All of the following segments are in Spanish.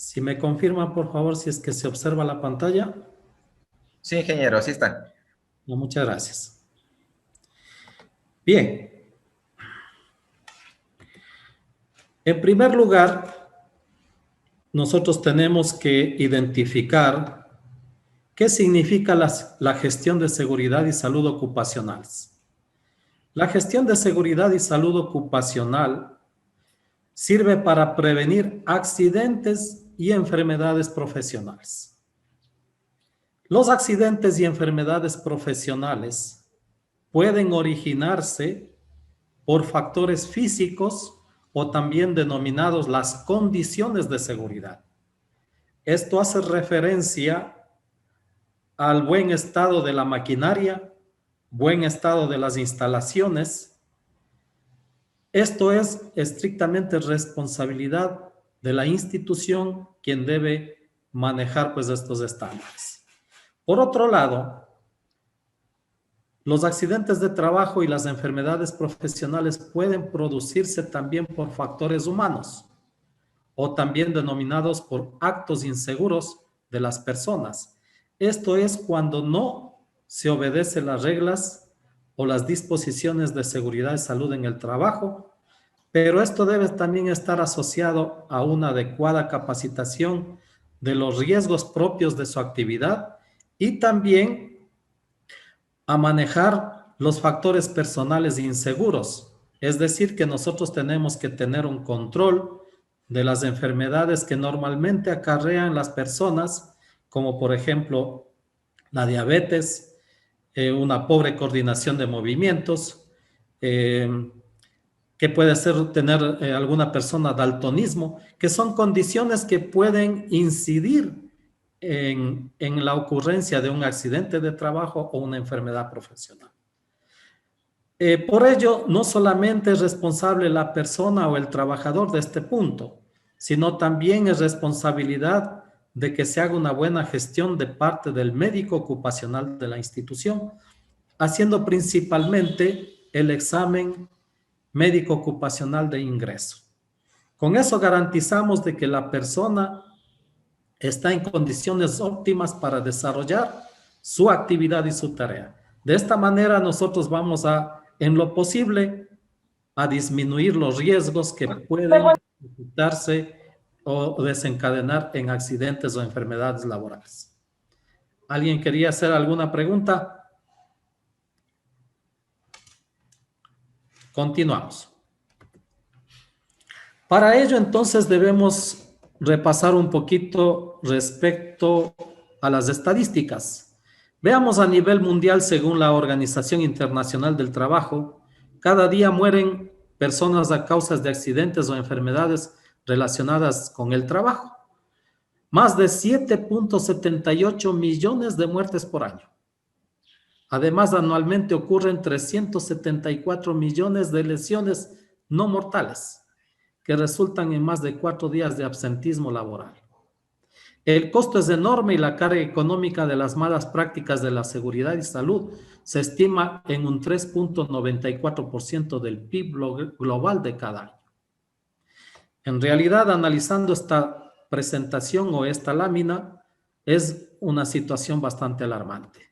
Si me confirma, por favor, si es que se observa la pantalla. Sí, ingeniero, así está. No, muchas gracias. Bien. En primer lugar, nosotros tenemos que identificar qué significa la gestión de seguridad y salud ocupacionales. La gestión de seguridad y salud ocupacional sirve para prevenir accidentes y enfermedades profesionales. Los accidentes y enfermedades profesionales pueden originarse por factores físicos o también denominados las condiciones de seguridad. Esto hace referencia al buen estado de la maquinaria, buen estado de las instalaciones. Esto es estrictamente responsabilidad de la institución quien debe manejar pues estos estándares. Por otro lado, los accidentes de trabajo y las enfermedades profesionales pueden producirse también por factores humanos o también denominados por actos inseguros de las personas. Esto es cuando no se obedecen las reglas o las disposiciones de seguridad y salud en el trabajo, pero esto debe también estar asociado a una adecuada capacitación de los riesgos propios de su actividad y también a manejar los factores personales inseguros. Es decir, que nosotros tenemos que tener un control de las enfermedades que normalmente acarrean las personas, como por ejemplo la diabetes, una pobre coordinación de movimientos, que puede ser tener alguna persona daltonismo, que son condiciones que pueden incidir en la ocurrencia de un accidente de trabajo o una enfermedad profesional. Por ello, no solamente es responsable la persona o el trabajador de este punto, sino también es responsabilidad de que se haga una buena gestión de parte del médico ocupacional de la institución, haciendo principalmente el examen médico ocupacional de ingreso. Con eso garantizamos de que la persona está en condiciones óptimas para desarrollar su actividad y su tarea. De esta manera nosotros vamos a, en lo posible, a disminuir los riesgos que pueden darse o desencadenar en accidentes o enfermedades laborales. ¿Alguien quería hacer alguna pregunta? Continuamos. Para ello, entonces, debemos repasar un poquito respecto a las estadísticas. Veamos a nivel mundial, según la Organización Internacional del Trabajo, cada día mueren personas a causa de accidentes o enfermedades relacionadas con el trabajo. Más de 7.78 millones de muertes por año. Además, anualmente ocurren 374 millones de lesiones no mortales, que resultan en más de 4 días de absentismo laboral. El costo es enorme y la carga económica de las malas prácticas de la seguridad y salud se estima en un 3.94% del PIB global de cada año. En realidad, analizando esta presentación o esta lámina, es una situación bastante alarmante.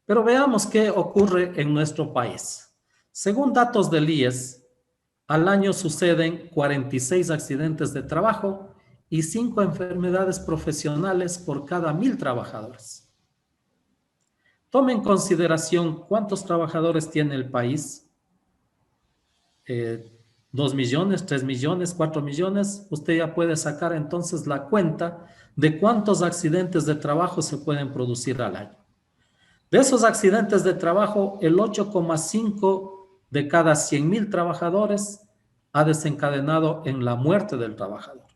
Pero veamos qué ocurre en nuestro país. Según datos del IES, al año suceden 46 accidentes de trabajo y 5 enfermedades profesionales por cada 1,000 trabajadores. Tome en consideración cuántos trabajadores tiene el país. 2 millones, 3 millones, 4 millones. Usted ya puede sacar entonces la cuenta de cuántos accidentes de trabajo se pueden producir al año. De esos accidentes de trabajo, el 8,5 de cada 100,000 trabajadores ha desencadenado en la muerte del trabajador.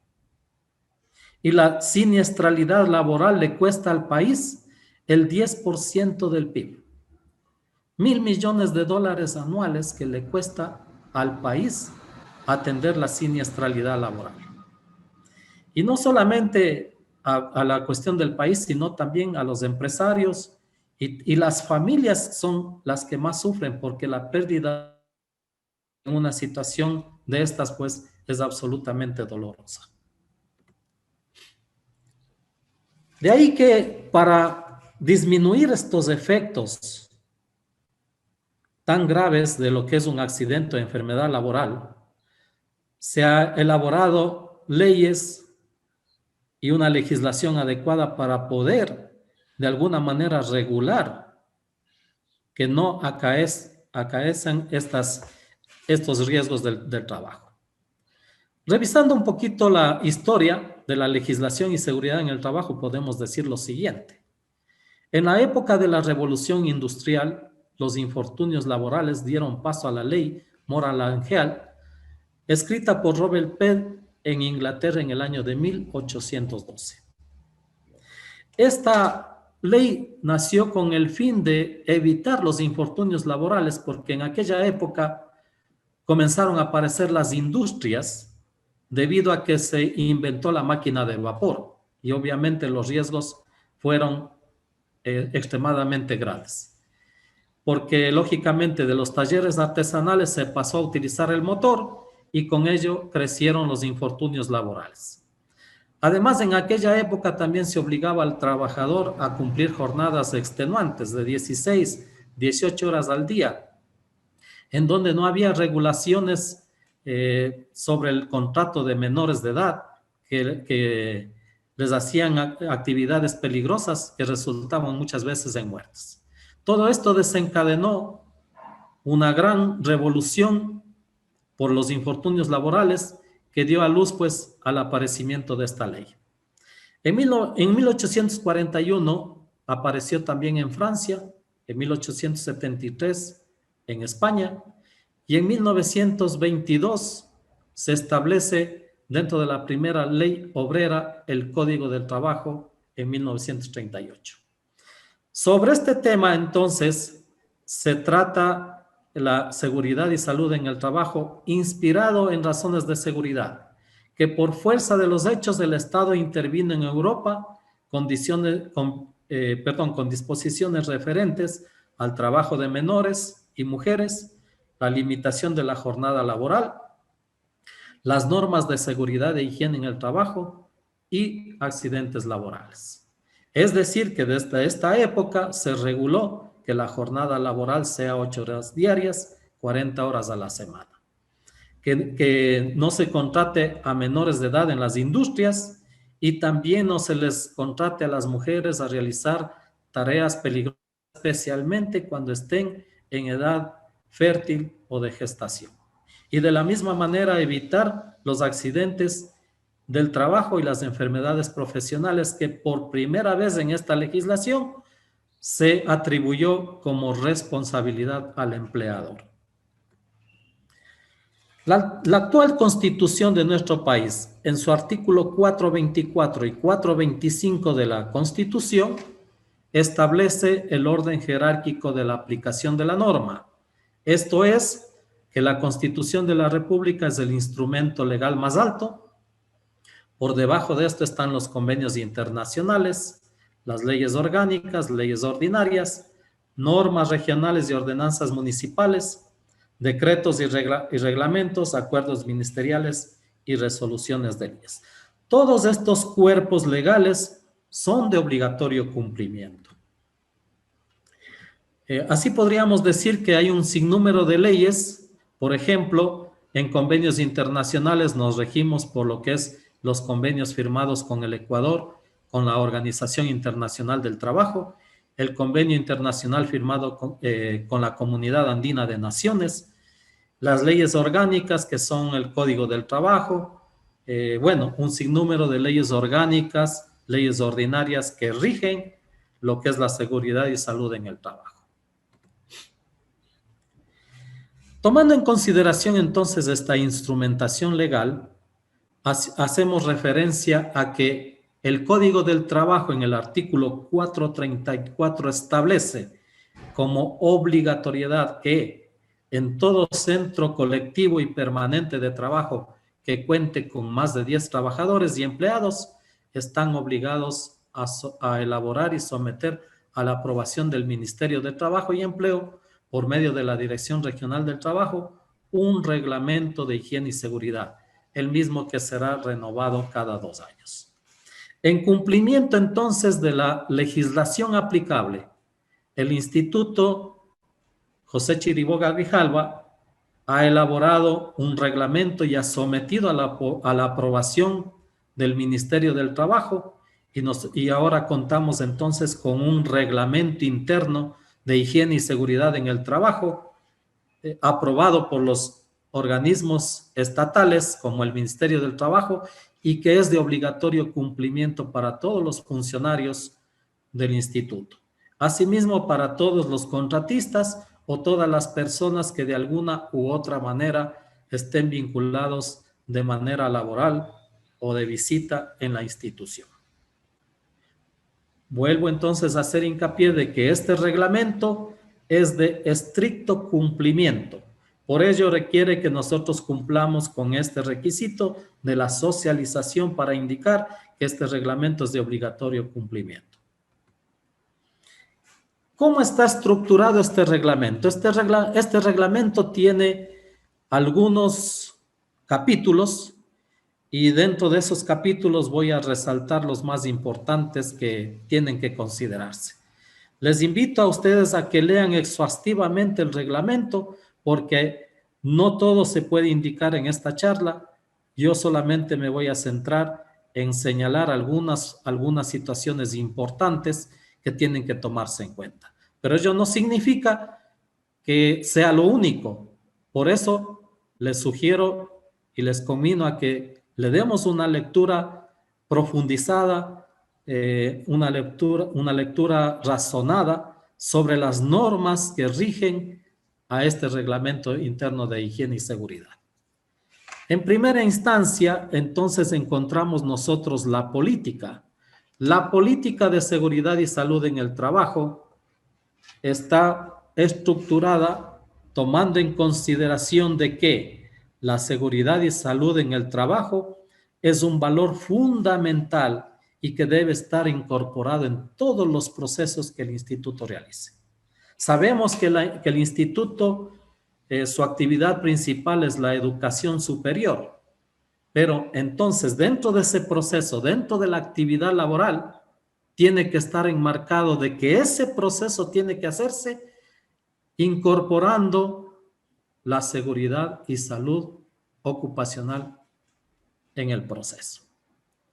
Y la siniestralidad laboral le cuesta al país el 10% del PIB. 1,000 millones de dólares anuales que le cuesta al país atender la siniestralidad laboral. Y no solamente a la cuestión del país, sino también a los empresarios y las familias son las que más sufren porque la pérdida en una situación de estas pues es absolutamente dolorosa. De ahí que para disminuir estos efectos tan graves de lo que es un accidente o enfermedad laboral, se ha elaborado leyes y una legislación adecuada para poder de alguna manera regular que no acaecen estos riesgos del trabajo. Revisando un poquito la historia de la legislación y seguridad en el trabajo, podemos decir lo siguiente. En la época de la Revolución Industrial, los infortunios laborales dieron paso a la ley Moral-Angel, escrita por Robert Pett en Inglaterra en el año de 1812. Esta ley nació con el fin de evitar los infortunios laborales porque en aquella época comenzaron a aparecer las industrias debido a que se inventó la máquina de vapor y obviamente los riesgos fueron extremadamente grandes. Porque lógicamente de los talleres artesanales se pasó a utilizar el motor y con ello crecieron los infortunios laborales. Además, en aquella época también se obligaba al trabajador a cumplir jornadas extenuantes de 16, 18 horas al día, en donde no había regulaciones sobre el contrato de menores de edad que les hacían actividades peligrosas que resultaban muchas veces en muertes. Todo esto desencadenó una gran revolución por los infortunios laborales que dio a luz pues al aparecimiento de esta ley. En 1841 apareció también en Francia, en 1873 en España y en 1922 se establece dentro de la primera ley obrera el Código del Trabajo en 1938. Sobre este tema entonces se trata la seguridad y salud en el trabajo inspirado en razones de seguridad, que por fuerza de los hechos el Estado intervino en Europa con disposiciones referentes al trabajo de menores y mujeres, la limitación de la jornada laboral, las normas de seguridad e higiene en el trabajo y accidentes laborales. Es decir, que desde esta época se reguló que la jornada laboral sea 8 horas diarias, 40 horas a la semana. Que no se contrate a menores de edad en las industrias y también no se les contrate a las mujeres a realizar tareas peligrosas, especialmente cuando estén en edad fértil o de gestación. Y de la misma manera evitar los accidentes del trabajo y las enfermedades profesionales que por primera vez en esta legislación se atribuyó como responsabilidad al empleador. La actual constitución de nuestro país, en su artículo 424 y 425 de la Constitución, establece el orden jerárquico de la aplicación de la norma. Esto es, que la Constitución de la República es el instrumento legal más alto. Por debajo de esto están los convenios internacionales, las leyes orgánicas, leyes ordinarias, normas regionales y ordenanzas municipales, decretos y reglamentos, acuerdos ministeriales y resoluciones de leyes. Todos estos cuerpos legales son de obligatorio cumplimiento. Así podríamos decir que hay un sinnúmero de leyes. Por ejemplo, en convenios internacionales nos regimos por lo que es los convenios firmados con el Ecuador, con la Organización Internacional del Trabajo, el convenio internacional firmado con la Comunidad Andina de Naciones, las leyes orgánicas que son el Código del Trabajo, un sinnúmero de leyes orgánicas, leyes ordinarias que rigen lo que es la seguridad y salud en el trabajo. Tomando en consideración entonces esta instrumentación legal, hacemos referencia a que el Código del Trabajo en el artículo 434 establece como obligatoriedad que en todo centro colectivo y permanente de trabajo que cuente con más de 10 trabajadores y empleados están obligados a elaborar y someter a la aprobación del Ministerio de Trabajo y Empleo por medio de la Dirección Regional del Trabajo un reglamento de higiene y seguridad, el mismo que será renovado cada 2 años. En cumplimiento entonces de la legislación aplicable, el Instituto José Chiriboga Grijalva ha elaborado un reglamento y ha sometido a la aprobación del Ministerio del Trabajo y ahora contamos entonces con un reglamento interno de higiene y seguridad en el trabajo aprobado por los organismos estatales como el Ministerio del Trabajo y que es de obligatorio cumplimiento para todos los funcionarios del instituto. Asimismo, para todos los contratistas o todas las personas que de alguna u otra manera estén vinculados de manera laboral o de visita en la institución. Vuelvo entonces a hacer hincapié de que este reglamento es de estricto cumplimiento. Por ello requiere que nosotros cumplamos con este requisito de la socialización para indicar que este reglamento es de obligatorio cumplimiento. ¿Cómo está estructurado este reglamento? Este reglamento tiene algunos capítulos y dentro de esos capítulos voy a resaltar los más importantes que tienen que considerarse. Les invito a ustedes a que lean exhaustivamente el reglamento porque no todo se puede indicar en esta charla. Yo solamente me voy a centrar en señalar algunas situaciones importantes que tienen que tomarse en cuenta. Pero ello no significa que sea lo único. Por eso les sugiero y les conmino a que le demos una lectura profundizada, una lectura razonada sobre las normas que rigen a este reglamento interno de higiene y seguridad. En primera instancia, entonces encontramos nosotros la política. La política de seguridad y salud en el trabajo está estructurada tomando en consideración de que la seguridad y salud en el trabajo es un valor fundamental y que debe estar incorporado en todos los procesos que el instituto realice. Sabemos que el instituto, su actividad principal es la educación superior, pero entonces dentro de ese proceso, dentro de la actividad laboral, tiene que estar enmarcado de que ese proceso tiene que hacerse incorporando la seguridad y salud ocupacional en el proceso.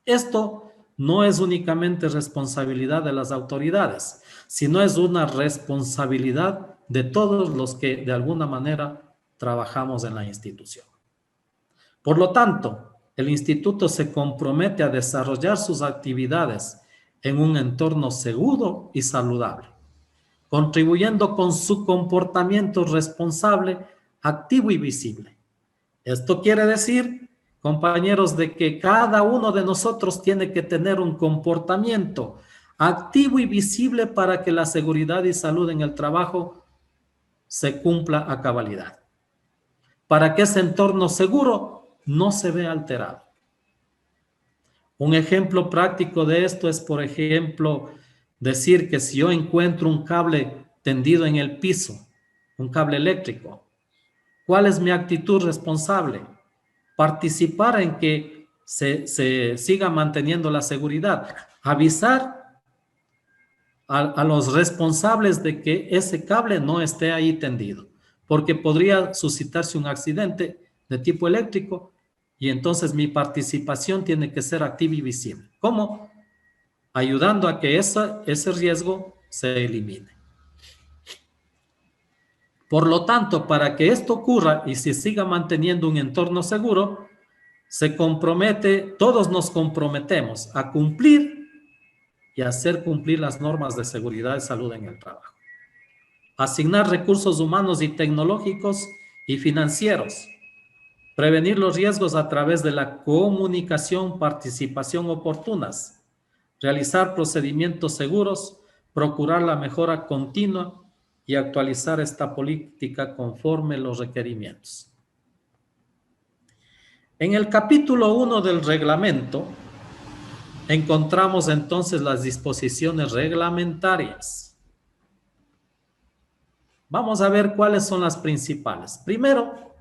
Esto no es únicamente responsabilidad de las autoridades, sino es una responsabilidad de todos los que de alguna manera trabajamos en la institución. Por lo tanto, el instituto se compromete a desarrollar sus actividades en un entorno seguro y saludable, contribuyendo con su comportamiento responsable, activo y visible. Esto quiere decir, compañeros, de que cada uno de nosotros tiene que tener un comportamiento activo y visible para que la seguridad y salud en el trabajo se cumpla a cabalidad, para que ese entorno seguro no se vea alterado. Un ejemplo práctico de esto es, por ejemplo, decir que si yo encuentro un cable tendido en el piso, un cable eléctrico, ¿cuál es mi actitud responsable? Participar en que se siga manteniendo la seguridad, avisar a los responsables de que ese cable no esté ahí tendido, porque podría suscitarse un accidente de tipo eléctrico y entonces mi participación tiene que ser activa y visible. ¿Cómo? Ayudando a que ese riesgo se elimine. Por lo tanto, para que esto ocurra y se siga manteniendo un entorno seguro, todos nos comprometemos a cumplir y a hacer cumplir las normas de seguridad y salud en el trabajo. Asignar recursos humanos y tecnológicos y financieros. Prevenir los riesgos a través de la comunicación, participación oportunas. Realizar procedimientos seguros, procurar la mejora continua y actualizar esta política conforme los requerimientos. En el capítulo 1 del reglamento encontramos entonces las disposiciones reglamentarias. Vamos a ver cuáles son las principales. Primero,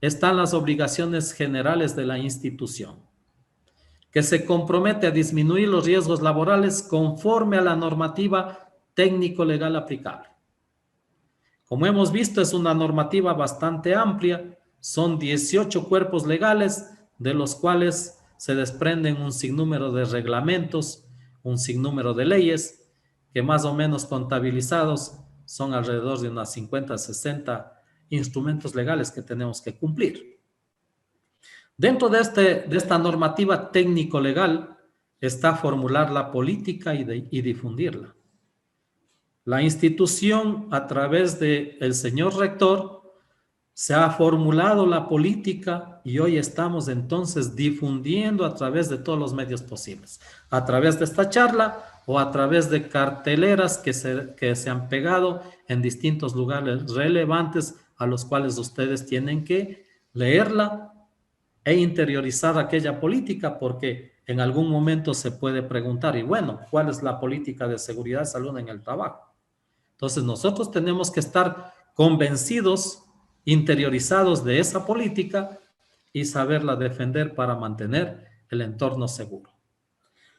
están las obligaciones generales de la institución. que se compromete a disminuir los riesgos laborales conforme a la normativa técnico-legal aplicable. Como hemos visto, es una normativa bastante amplia, son 18 cuerpos legales, de los cuales se desprenden un sinnúmero de reglamentos, un sinnúmero de leyes, que más o menos contabilizados son alrededor de unas 50, 60 instrumentos legales que tenemos que cumplir. Dentro de esta normativa técnico-legal está formular la política y difundirla. La institución, a través del señor rector, se ha formulado la política y hoy estamos entonces difundiendo a través de todos los medios posibles, a través de esta charla o a través de carteleras que se han pegado en distintos lugares relevantes a los cuales ustedes tienen que leerla e interiorizar aquella política, porque en algún momento se puede preguntar, y bueno, ¿cuál es la política de seguridad y salud en el trabajo? Entonces nosotros tenemos que estar convencidos, interiorizados de esa política y saberla defender para mantener el entorno seguro.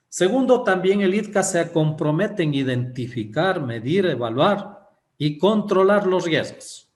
Segundo, también el ITCA se compromete en identificar, medir, evaluar y controlar los riesgos.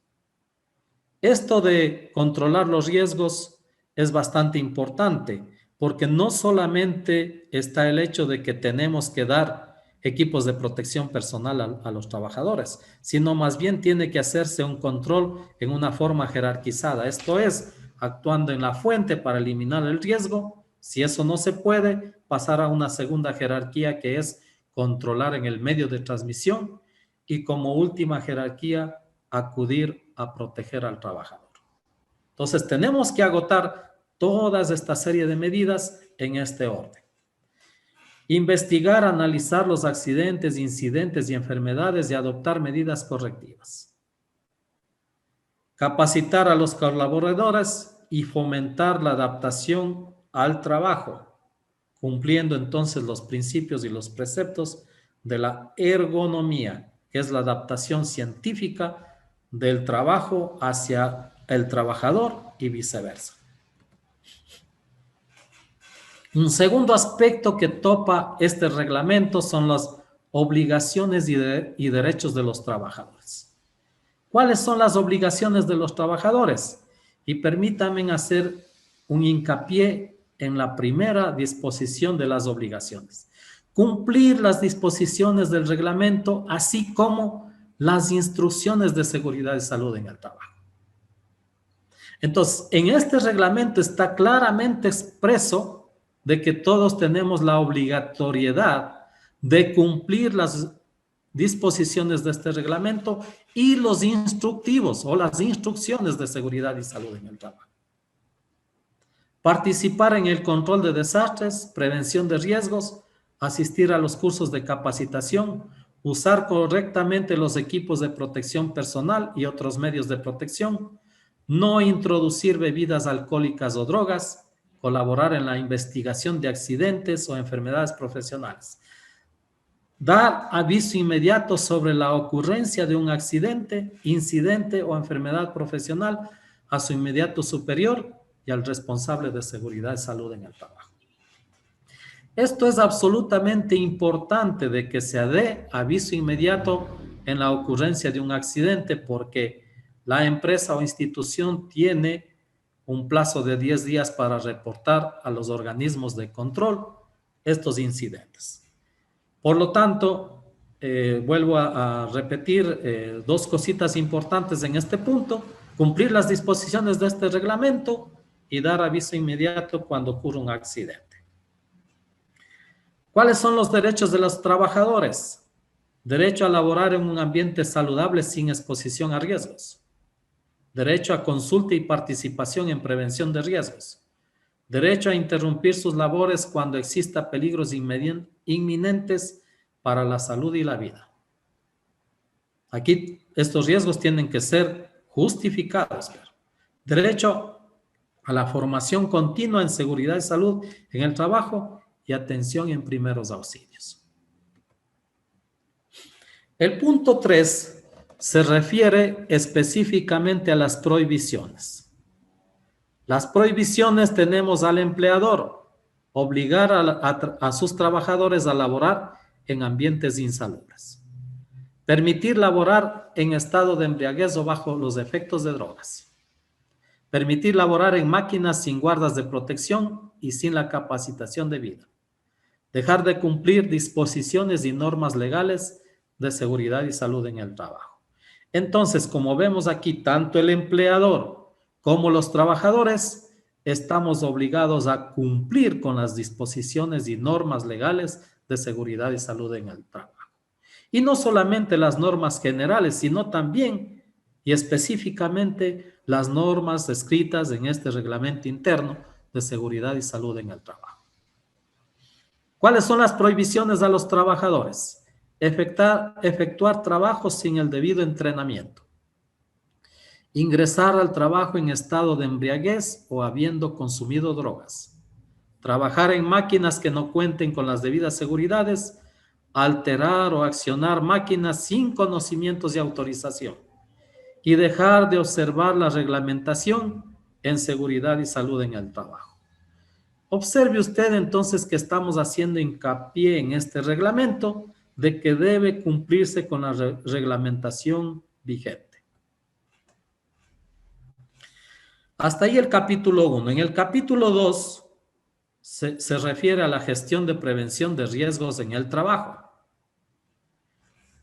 Esto de controlar los riesgos es bastante importante, porque no solamente está el hecho de que tenemos que dar equipos de protección personal a los trabajadores, sino más bien tiene que hacerse un control en una forma jerarquizada. Esto es, actuando en la fuente para eliminar el riesgo. Si eso no se puede, pasar a una segunda jerarquía, que es controlar en el medio de transmisión, y como última jerarquía, acudir a proteger al trabajador. Entonces tenemos que agotar todas esta serie de medidas en este orden. Investigar, analizar los accidentes, incidentes y enfermedades y adoptar medidas correctivas. Capacitar a los colaboradores y fomentar la adaptación al trabajo, cumpliendo entonces los principios y los preceptos de la ergonomía, que es la adaptación científica del trabajo hacia el trabajador y viceversa. Un segundo aspecto que topa este reglamento son las obligaciones y derechos de los trabajadores. ¿Cuáles son las obligaciones de los trabajadores? Y permítanme hacer un hincapié en la primera disposición de las obligaciones. Cumplir las disposiciones del reglamento, así como las instrucciones de seguridad y salud en el trabajo. Entonces, en este reglamento está claramente expreso de que todos tenemos la obligatoriedad de cumplir las disposiciones de este reglamento y los instructivos o las instrucciones de seguridad y salud en el trabajo. Participar en el control de desastres, prevención de riesgos, asistir a los cursos de capacitación, usar correctamente los equipos de protección personal y otros medios de protección, no introducir bebidas alcohólicas o drogas, colaborar en la investigación de accidentes o enfermedades profesionales. Dar aviso inmediato sobre la ocurrencia de un accidente, incidente o enfermedad profesional a su inmediato superior y al responsable de seguridad y salud en el trabajo. Esto es absolutamente importante, de que se dé aviso inmediato en la ocurrencia de un accidente, porque la empresa o institución tiene un plazo de 10 días para reportar a los organismos de control estos incidentes. Por lo tanto, vuelvo a repetir dos cositas importantes en este punto: cumplir las disposiciones de este reglamento y dar aviso inmediato cuando ocurra un accidente. ¿Cuáles son los derechos de los trabajadores? Derecho a laborar en un ambiente saludable sin exposición a riesgos. Derecho a consulta y participación en prevención de riesgos. Derecho a interrumpir sus labores cuando exista peligros inminentes para la salud y la vida. Aquí estos riesgos tienen que ser justificados. Derecho a la formación continua en seguridad y salud en el trabajo y atención en primeros auxilios. El punto 3 se refiere específicamente a las prohibiciones. Las prohibiciones tenemos al empleador. obligar a sus trabajadores a laborar en ambientes insalubres, permitir laborar en estado de embriaguez o bajo los efectos de drogas, permitir laborar en máquinas sin guardas de protección y sin la capacitación debida, dejar de cumplir disposiciones y normas legales de seguridad y salud en el trabajo. Entonces, como vemos aquí, tanto el empleador como los trabajadores estamos obligados a cumplir con las disposiciones y normas legales de seguridad y salud en el trabajo. Y no solamente las normas generales, sino también y específicamente las normas escritas en este reglamento interno de seguridad y salud en el trabajo. ¿Cuáles son las prohibiciones a los trabajadores? Efectuar trabajos sin el debido entrenamiento. Ingresar al trabajo en estado de embriaguez o habiendo consumido drogas. Trabajar en máquinas que no cuenten con las debidas seguridades. Alterar o accionar máquinas sin conocimientos y autorización. Y dejar de observar la reglamentación en seguridad y salud en el trabajo. Observe usted entonces que estamos haciendo hincapié en este reglamento de que debe cumplirse con la reglamentación vigente. Hasta ahí el capítulo 1. En el capítulo 2 se refiere a la gestión de prevención de riesgos en el trabajo.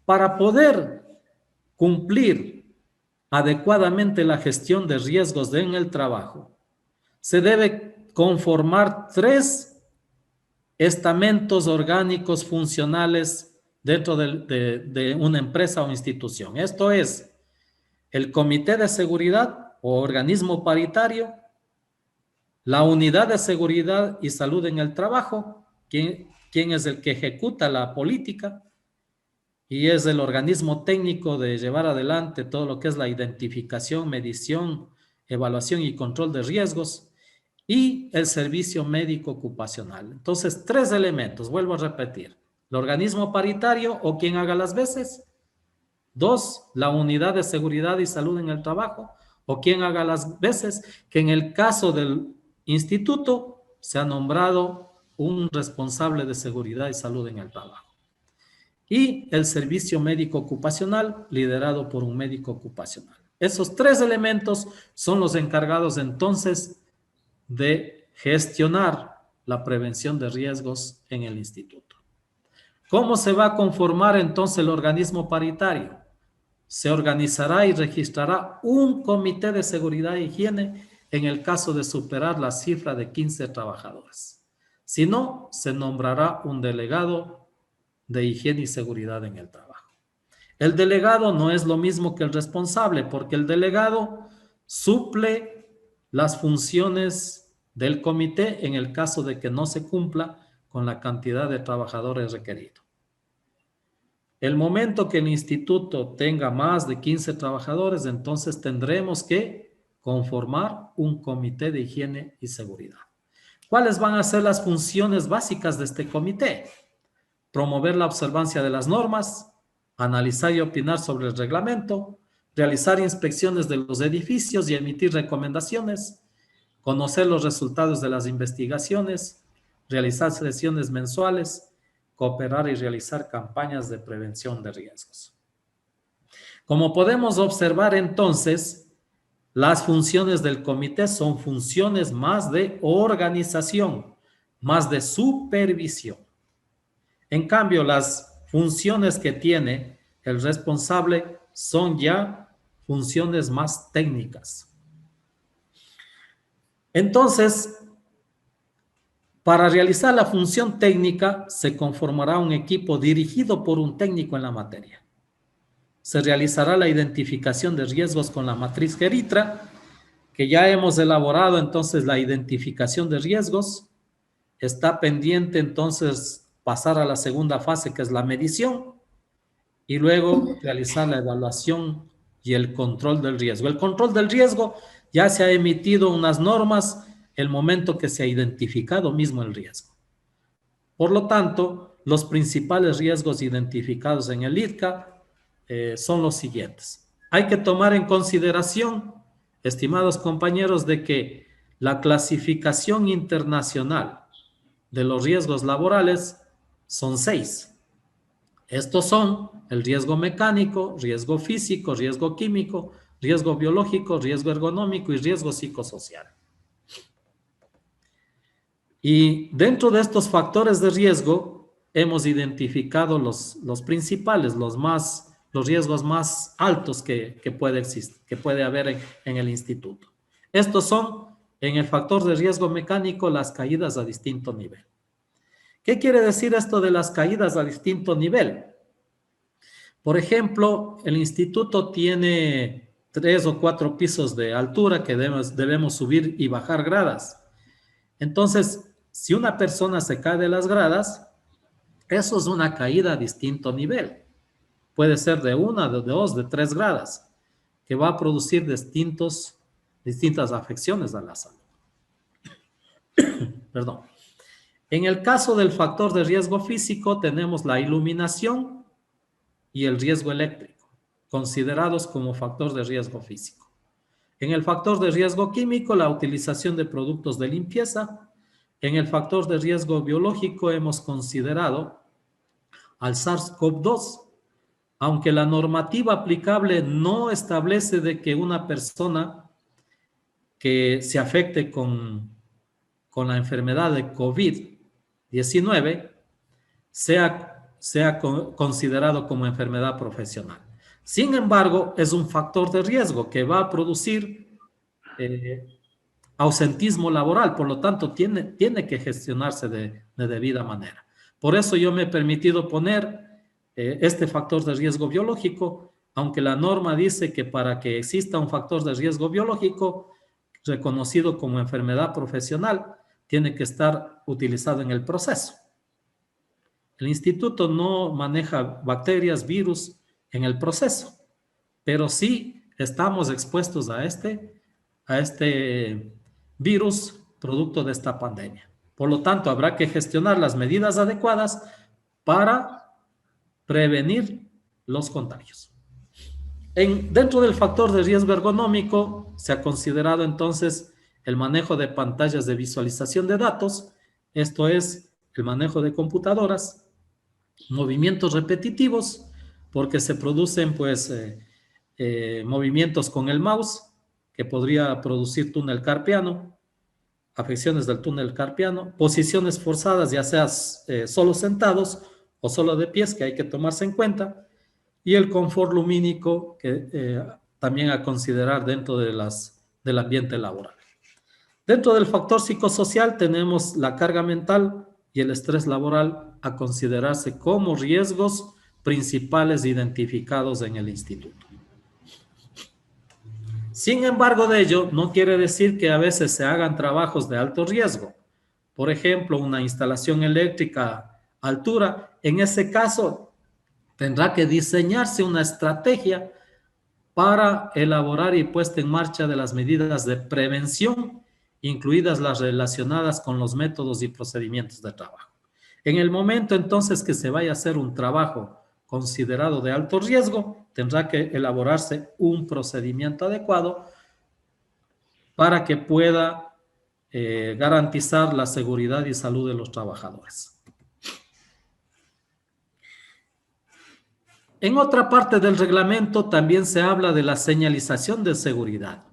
Para poder cumplir adecuadamente la gestión de riesgos en el trabajo, se debe conformar 3 estamentos orgánicos funcionales dentro de una empresa o institución. Esto es el Comité de Seguridad o organismo paritario, la Unidad de Seguridad y Salud en el Trabajo, quien es el que ejecuta la política y es el organismo técnico de llevar adelante todo lo que es la identificación, medición, evaluación y control de riesgos, y el servicio médico ocupacional. Entonces, 3 elementos, vuelvo a repetir. El organismo paritario o quien haga las veces. 2, la unidad de seguridad y salud en el trabajo o quien haga las veces, que en el caso del instituto se ha nombrado un responsable de seguridad y salud en el trabajo. Y el servicio médico ocupacional liderado por un médico ocupacional. Esos 3 elementos son los encargados entonces de gestionar la prevención de riesgos en el instituto. ¿Cómo se va a conformar entonces el organismo paritario? Se organizará y registrará un comité de seguridad e higiene en el caso de superar la cifra de 15 trabajadores. Si no, se nombrará un delegado de higiene y seguridad en el trabajo. El delegado no es lo mismo que el responsable, porque el delegado suple las funciones del comité en el caso de que no se cumpla con la cantidad de trabajadores requerido. El momento que el instituto tenga más de 15 trabajadores, entonces tendremos que conformar un comité de higiene y seguridad. ¿Cuáles van a ser las funciones básicas de este comité? Promover la observancia de las normas, analizar y opinar sobre el reglamento, realizar inspecciones de los edificios y emitir recomendaciones, conocer los resultados de las investigaciones, realizar sesiones mensuales, cooperar y realizar campañas de prevención de riesgos. Como podemos observar entonces, las funciones del comité son funciones más de organización, más de supervisión. En cambio, las funciones que tiene el responsable son ya funciones más técnicas. Entonces, para realizar la función técnica se conformará un equipo dirigido por un técnico en la materia. Se realizará la identificación de riesgos con la matriz Geritra, que ya hemos elaborado entonces la identificación de riesgos. Está pendiente entonces pasar a la segunda fase, que es la medición, y luego realizar la evaluación y el control del riesgo. El control del riesgo ya se ha emitido unas normas el momento que se ha identificado mismo el riesgo. Por lo tanto, los principales riesgos identificados en el IDCA son los siguientes. Hay que tomar en consideración, estimados compañeros, de que la clasificación internacional de los riesgos laborales son 6. Estos son el riesgo mecánico, riesgo físico, riesgo químico, riesgo biológico, riesgo ergonómico y riesgo psicosocial. Y dentro de estos factores de riesgo hemos identificado los principales, los riesgos más altos que puede existir, que puede haber en el instituto. Estos son, en el factor de riesgo mecánico, las caídas a distinto nivel. ¿Qué quiere decir esto de las caídas a distinto nivel? Por ejemplo, el instituto tiene 3 o 4 pisos de altura que debemos subir y bajar gradas. Entonces, si una persona se cae de las gradas, eso es una caída a distinto nivel. Puede ser de 1, de 2, de 3 gradas, que va a producir distintas afecciones a la salud. Perdón. En el caso del factor de riesgo físico, tenemos la iluminación y el riesgo eléctrico, considerados como factor de riesgo físico. En el factor de riesgo químico, la utilización de productos de limpieza. En el factor de riesgo biológico hemos considerado al SARS-CoV-2, aunque la normativa aplicable no establece de que una persona que se afecte con la enfermedad de COVID-19 sea considerado como enfermedad profesional. Sin embargo, es un factor de riesgo que va a producir ausentismo laboral, por lo tanto, tiene que gestionarse de debida manera. Por eso yo me he permitido poner este factor de riesgo biológico, aunque la norma dice que para que exista un factor de riesgo biológico reconocido como enfermedad profesional, tiene que estar utilizado en el proceso. El instituto no maneja bacterias, virus en el proceso, pero sí estamos expuestos a este virus producto de esta pandemia. Por lo tanto, habrá que gestionar las medidas adecuadas para prevenir los contagios. Dentro del factor de riesgo ergonómico se ha considerado entonces el manejo de pantallas de visualización de datos, esto es el manejo de computadoras, movimientos repetitivos, porque se producen movimientos con el mouse que podría producir túnel carpiano, afecciones del túnel carpiano, posiciones forzadas, ya sea solo sentados o solo de pies, que hay que tomarse en cuenta, y el confort lumínico, que también a considerar dentro del ambiente laboral. Dentro del factor psicosocial tenemos la carga mental y el estrés laboral a considerarse como riesgos principales identificados en el instituto. Sin embargo, de ello no quiere decir que a veces se hagan trabajos de alto riesgo. Por ejemplo, una instalación eléctrica a altura. En ese caso, tendrá que diseñarse una estrategia para elaborar y puesta en marcha de las medidas de prevención, incluidas las relacionadas con los métodos y procedimientos de trabajo. En el momento entonces que se vaya a hacer un trabajo considerado de alto riesgo, tendrá que elaborarse un procedimiento adecuado para que pueda garantizar la seguridad y salud de los trabajadores. En otra parte del reglamento también se habla de la señalización de seguridad.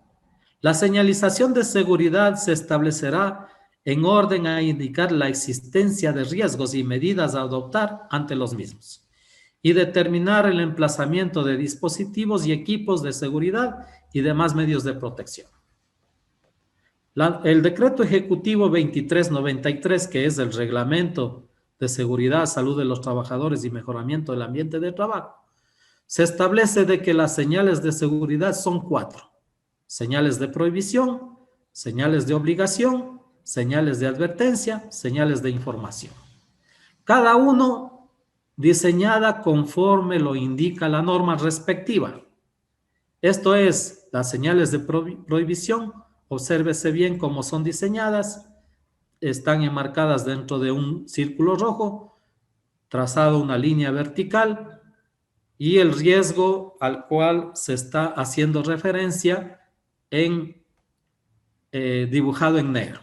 La señalización de seguridad se establecerá en orden a indicar la existencia de riesgos y medidas a adoptar ante los mismos y determinar el emplazamiento de dispositivos y equipos de seguridad y demás medios de protección. El decreto ejecutivo 2393, que es el reglamento de seguridad, salud de los trabajadores y mejoramiento del ambiente de trabajo, se establece de que las señales de seguridad son 4: señales de prohibición, señales de obligación, señales de advertencia, señales de información. Cada uno diseñada conforme lo indica la norma respectiva. Esto es, las señales de prohibición, obsérvese bien cómo son diseñadas, están enmarcadas dentro de un círculo rojo, trazado una línea vertical, y el riesgo al cual se está haciendo referencia dibujado en negro.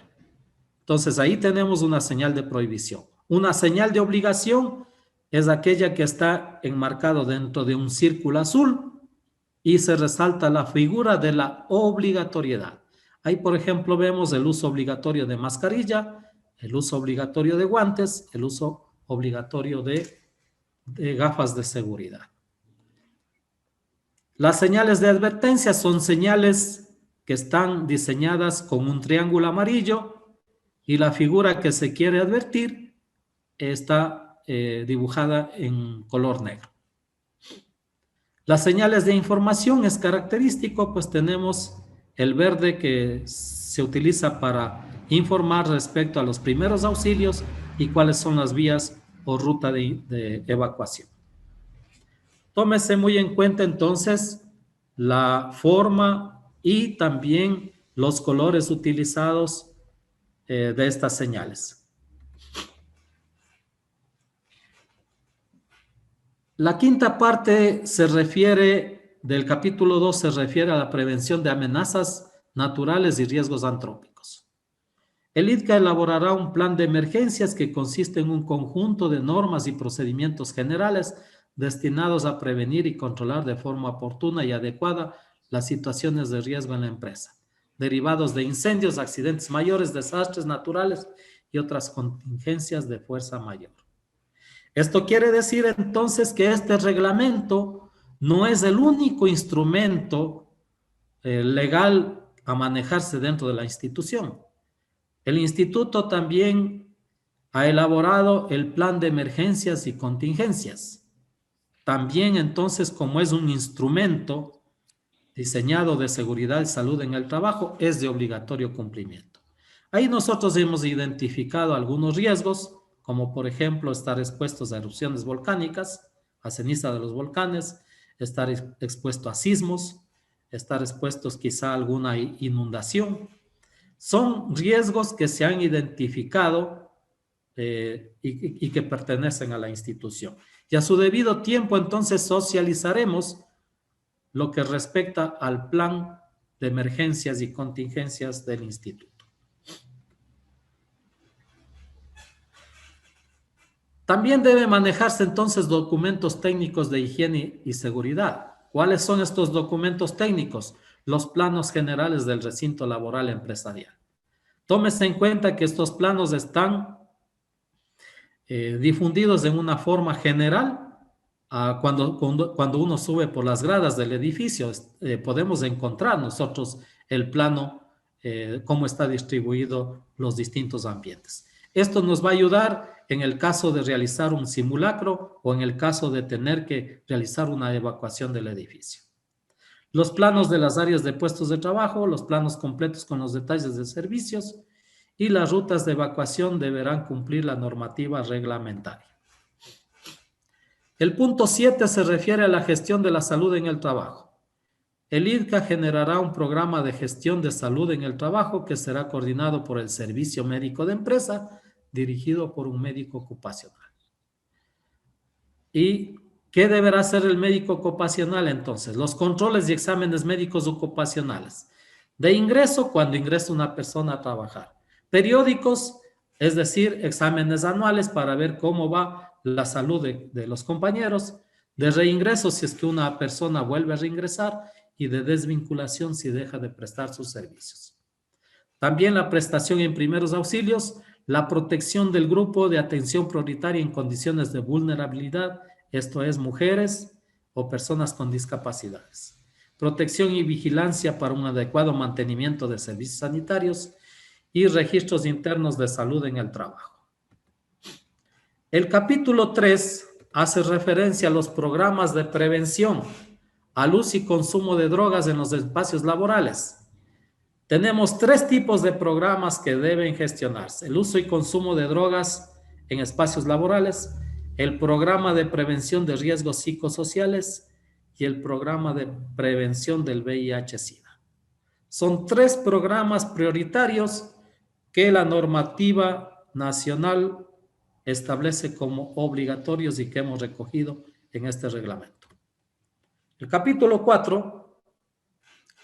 Entonces, ahí tenemos una señal de prohibición. Una señal de obligación es aquella que está enmarcado dentro de un círculo azul y se resalta la figura de la obligatoriedad. Ahí, por ejemplo, vemos el uso obligatorio de mascarilla, el uso obligatorio de guantes, el uso obligatorio de gafas de seguridad. Las señales de advertencia son señales que están diseñadas con un triángulo amarillo y la figura que se quiere advertir está dibujada en color negro. Las señales de información es característico, pues tenemos el verde que se utiliza para informar respecto a los primeros auxilios y cuáles son las vías o ruta de evacuación. Tómese muy en cuenta entonces la forma y también los colores utilizados de estas señales. La quinta parte del capítulo 2 se refiere a la prevención de amenazas naturales y riesgos antrópicos. El IDCA elaborará un plan de emergencias que consiste en un conjunto de normas y procedimientos generales destinados a prevenir y controlar de forma oportuna y adecuada las situaciones de riesgo en la empresa, derivados de incendios, accidentes mayores, desastres naturales y otras contingencias de fuerza mayor. Esto quiere decir entonces que este reglamento no es el único instrumento legal a manejarse dentro de la institución. El instituto también ha elaborado el plan de emergencias y contingencias. También entonces, como es un instrumento diseñado de seguridad y salud en el trabajo, es de obligatorio cumplimiento. Ahí nosotros hemos identificado algunos riesgos, como por ejemplo estar expuestos a erupciones volcánicas, a ceniza de los volcanes, estar expuesto a sismos, estar expuestos quizá a alguna inundación. Son riesgos que se han identificado y que pertenecen a la institución. Y a su debido tiempo entonces socializaremos lo que respecta al plan de emergencias y contingencias del instituto. También debe manejarse entonces documentos técnicos de higiene y seguridad. ¿Cuáles son estos documentos técnicos? Los planos generales del recinto laboral empresarial. Tómese en cuenta que estos planos están difundidos en una forma general. Cuando uno sube por las gradas del edificio, podemos encontrar nosotros el plano, cómo está distribuido los distintos ambientes. Esto nos va a ayudar en el caso de realizar un simulacro o en el caso de tener que realizar una evacuación del edificio. Los planos de las áreas de puestos de trabajo, los planos completos con los detalles de servicios y las rutas de evacuación deberán cumplir la normativa reglamentaria. El punto 7 se refiere a la gestión de la salud en el trabajo. El IDCA generará un programa de gestión de salud en el trabajo que será coordinado por el Servicio Médico de Empresa, dirigido por un médico ocupacional. ¿Y qué deberá hacer el médico ocupacional entonces? Los controles y exámenes médicos ocupacionales. De ingreso, cuando ingresa una persona a trabajar. Periódicos, es decir, exámenes anuales para ver cómo va la salud de los compañeros. De reingreso, si es que una persona vuelve a reingresar. Y de desvinculación si deja de prestar sus servicios. También la prestación en primeros auxilios, la protección del grupo de atención prioritaria en condiciones de vulnerabilidad, esto es mujeres o personas con discapacidades. Protección y vigilancia para un adecuado mantenimiento de servicios sanitarios y registros internos de salud en el trabajo. El capítulo 3 hace referencia a los programas de prevención al uso y consumo de drogas en los espacios laborales. Tenemos 3 tipos de programas que deben gestionarse: el uso y consumo de drogas en espacios laborales, el programa de prevención de riesgos psicosociales y el programa de prevención del VIH-Sida. Son 3 programas prioritarios que la normativa nacional establece como obligatorios y que hemos recogido en este reglamento. El capítulo 4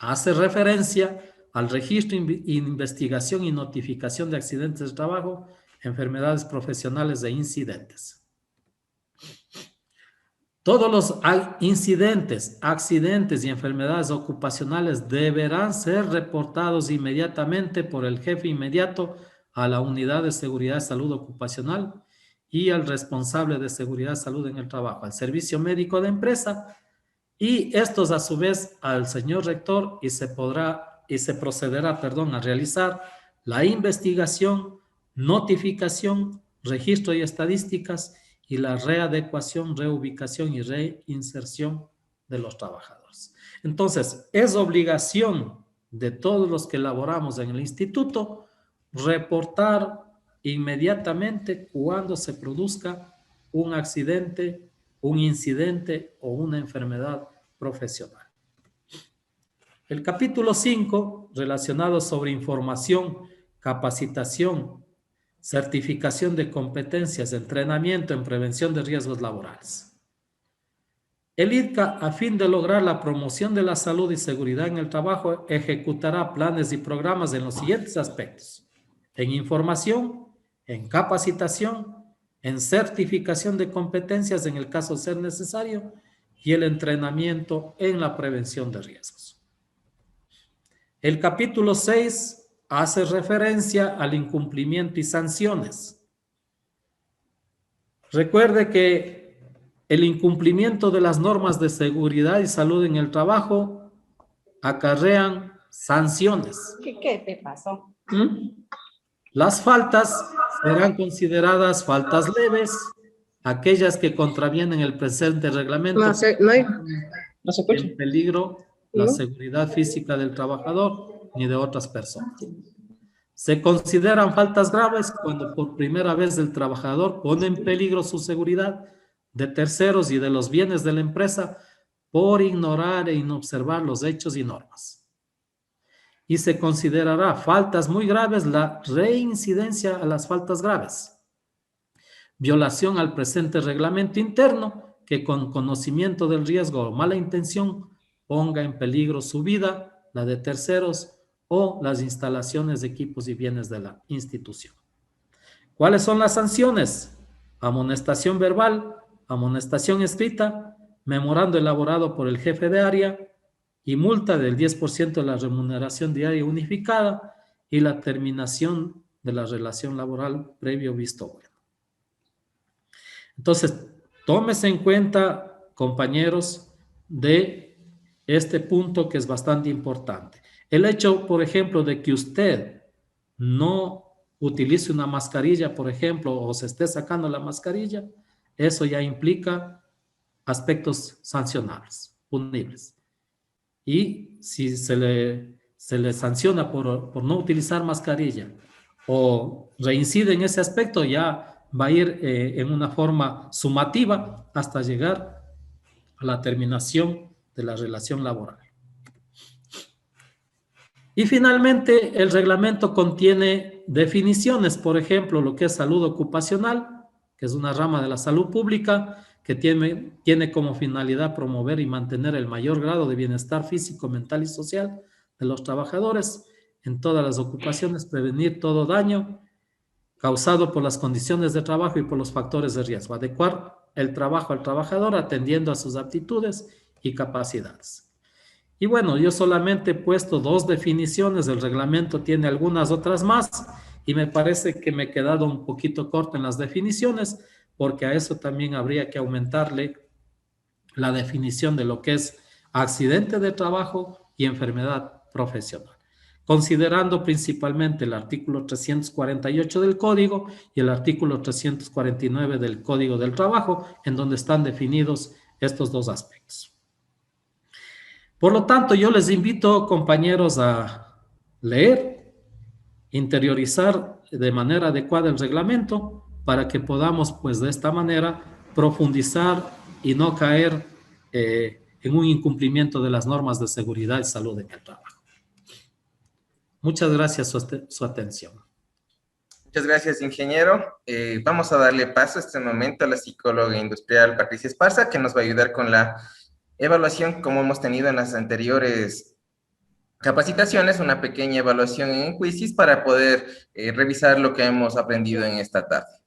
hace referencia al registro, investigación y notificación de accidentes de trabajo, enfermedades profesionales e incidentes. Todos los incidentes, accidentes y enfermedades ocupacionales deberán ser reportados inmediatamente por el jefe inmediato a la Unidad de Seguridad y Salud Ocupacional y al responsable de Seguridad y Salud en el Trabajo, al Servicio Médico de Empresa, y estos a su vez al señor rector, y se procederá, a realizar la investigación, notificación, registro y estadísticas y la readecuación, reubicación y reinserción de los trabajadores. Entonces, es obligación de todos los que laboramos en el instituto reportar inmediatamente cuando se produzca un accidente, un incidente o una enfermedad profesional. El capítulo 5, relacionado sobre información, capacitación, certificación de competencias, entrenamiento en prevención de riesgos laborales. El IDCA, a fin de lograr la promoción de la salud y seguridad en el trabajo, ejecutará planes y programas en los siguientes aspectos: en información, en capacitación, en certificación de competencias en el caso de ser necesario, y el entrenamiento en la prevención de riesgos. El capítulo 6 hace referencia al incumplimiento y sanciones. Recuerde que el incumplimiento de las normas de seguridad y salud en el trabajo acarrean sanciones. ¿Qué te pasó? Las faltas serán consideradas faltas leves, aquellas que contravienen el presente reglamento. No se escucha. En peligro la seguridad física del trabajador ni de otras personas. Se consideran faltas graves cuando por primera vez el trabajador pone en peligro su seguridad, de terceros y de los bienes de la empresa por ignorar e inobservar los hechos y normas. Y se considerará faltas muy graves la reincidencia a las faltas graves. Violación al presente reglamento interno que con conocimiento del riesgo o mala intención ponga en peligro su vida, la de terceros o las instalaciones, equipos y bienes de la institución. ¿Cuáles son las sanciones? Amonestación verbal, amonestación escrita, memorando elaborado por el jefe de área y multa del 10% de la remuneración diaria unificada y la terminación de la relación laboral previo visto bueno. Entonces, tómese en cuenta, compañeros, de este punto que es bastante importante. El hecho, por ejemplo, de que usted no utilice una mascarilla, por ejemplo, o se esté sacando la mascarilla, eso ya implica aspectos sancionables, punibles. Y si se le sanciona por no utilizar mascarilla o reincide en ese aspecto, ya va a ir en una forma sumativa hasta llegar a la terminación de la relación laboral. Y finalmente, el reglamento contiene definiciones, por ejemplo, lo que es salud ocupacional, que es una rama de la salud pública, que tiene como finalidad promover y mantener el mayor grado de bienestar físico, mental y social de los trabajadores en todas las ocupaciones, prevenir todo daño causado por las condiciones de trabajo y por los factores de riesgo, adecuar el trabajo al trabajador atendiendo a sus aptitudes y capacidades. Y bueno, yo solamente he puesto 2 definiciones, el reglamento tiene algunas otras más y me parece que me he quedado un poquito corto en las definiciones, porque a eso también habría que aumentarle la definición de lo que es accidente de trabajo y enfermedad profesional, considerando principalmente el artículo 348 del Código y el artículo 349 del Código del Trabajo, en donde están definidos estos 2 aspectos. Por lo tanto, yo les invito, compañeros, a leer, interiorizar de manera adecuada el reglamento para que podamos, pues, de esta manera profundizar y no caer en un incumplimiento de las normas de seguridad y salud en el trabajo. Muchas gracias por su atención. Muchas gracias, ingeniero. Vamos a darle paso a este momento a la psicóloga industrial Patricia Esparza, que nos va a ayudar con la evaluación como hemos tenido en las anteriores capacitaciones, una pequeña evaluación en Quizzes para poder revisar lo que hemos aprendido en esta tarde.